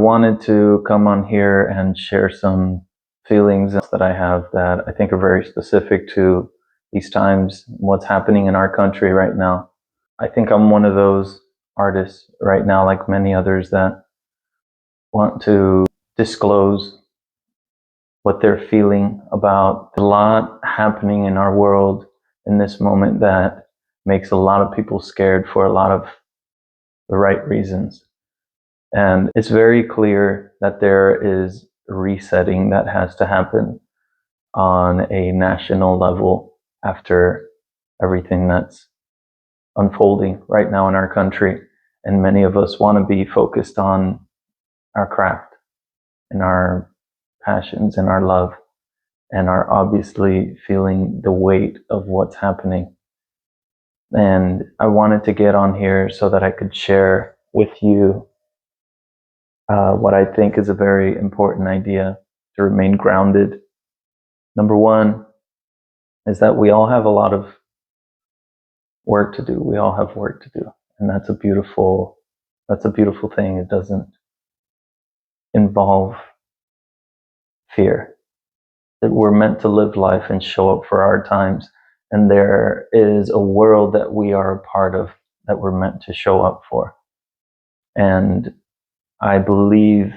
Wanted to come on here and share some feelings that I have that I think are very specific to these times, what's happening in our country right now. I think I'm one of those artists right now, like many others, that want to disclose what they're feeling about a lot happening in our world in this moment that makes a lot of people scared for a lot of the right reasons. And it's very clear that there is resetting that has to happen on a national level after everything that's unfolding right now in our country. And many of us want to be focused on our craft and our passions and our love, and are obviously feeling the weight of what's happening. And I wanted to get on here so that I could share with you what I think is a very important idea to remain grounded. Number one is that we all have a lot of work to do. We all have work to do. And that's a beautiful thing. It doesn't involve fear. That we're meant to live life and show up for our times. And there is a world that we are a part of that we're meant to show up for. And I believe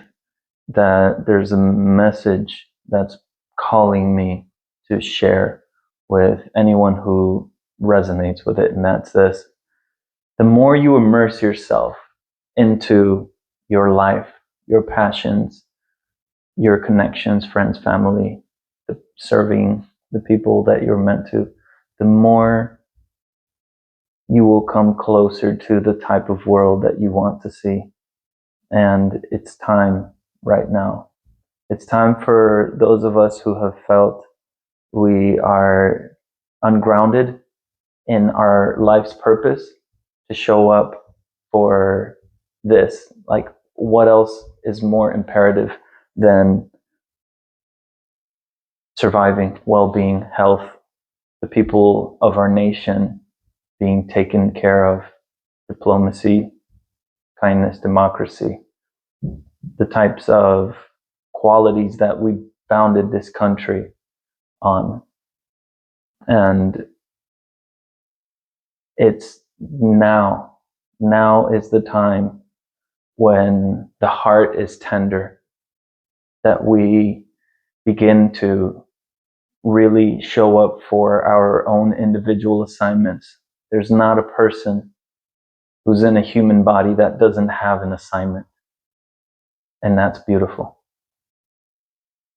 that there's a message that's calling me to share with anyone who resonates with it, and that's this: the more you immerse yourself into your life, your passions, your connections, friends, family, serving the people that you're meant to, the more you will come closer to the type of world that you want to see. And it's time right now. It's time for those of us who have felt we are ungrounded in our life's purpose to show up for this. Like, what else is more imperative than surviving, well-being, health, the people of our nation being taken care of, diplomacy, kindness, democracy, the types of qualities that we founded this country on. And it's now is the time when the heart is tender, that we begin to really show up for our own individual assignments. There's not a person who's in a human body that doesn't have an assignment. And that's beautiful.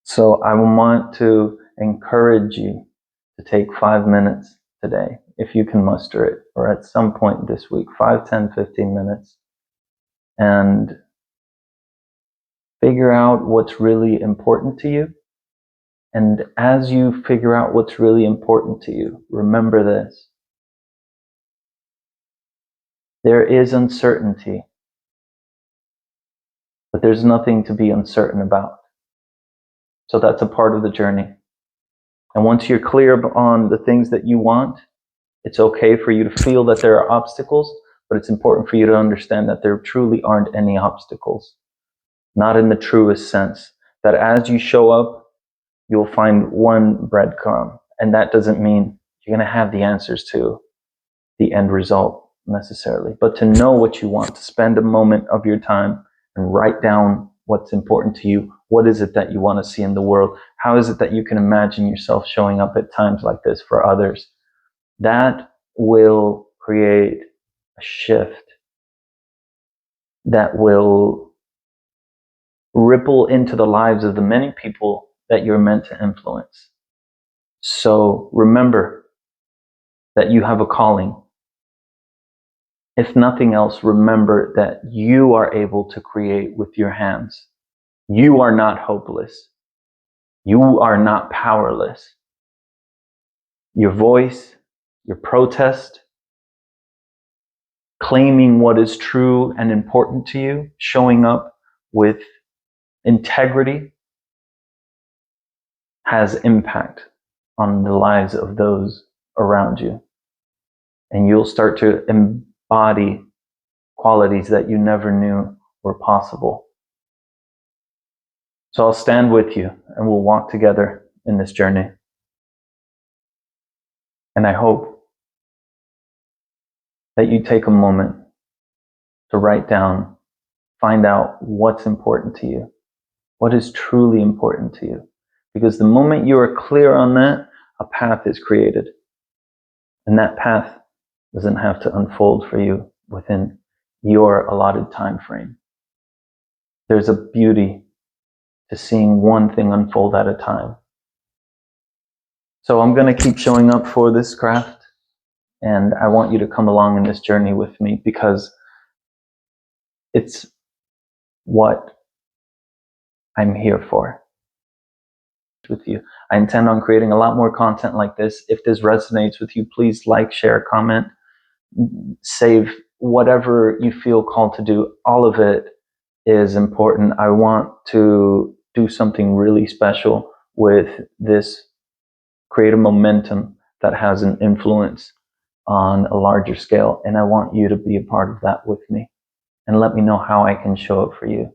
So I want to encourage you to take 5 minutes today, if you can muster it, or at some point this week, 5, 10, 15 minutes, and figure out what's really important to you. And as you figure out what's really important to you, remember this: there is uncertainty, but there's nothing to be uncertain about. So that's a part of the journey. And once you're clear on the things that you want, it's okay for you to feel that there are obstacles, but it's important for you to understand that there truly aren't any obstacles. Not in the truest sense. That as you show up, you'll find one breadcrumb. And that doesn't mean you're going to have the answers to the end result necessarily. But to know what you want, to spend a moment of your time and write down what's important to you. What is it that you want to see in the world? How is it that you can imagine yourself showing up at times like this for others? That will create a shift that will ripple into the lives of the many people that you're meant to influence. So remember that you have a calling. If nothing else, remember that you are able to create with your hands. You are not hopeless. You are not powerless. Your voice, your protest, claiming what is true and important to you, showing up with integrity, has impact on the lives of those around you. And you'll start to embody qualities that you never knew were possible. So I'll stand with you and we'll walk together in this journey. And I hope that you take a moment to write down, find out what's important to you, what is truly important to you. Because the moment you are clear on that, a path is created. And that path doesn't have to unfold for you within your allotted time frame. There's a beauty to seeing one thing unfold at a time. So I'm going to keep showing up for this craft, and I want you to come along in this journey with me because it's what I'm here for. With you, I intend on creating a lot more content like this. If this resonates with you, please like, share, comment, save, whatever you feel called to do. All of it is important. I want to do something really special with this, create a momentum that has an influence on a larger scale, and I want you to be a part of that with me and let me know how I can show up for you.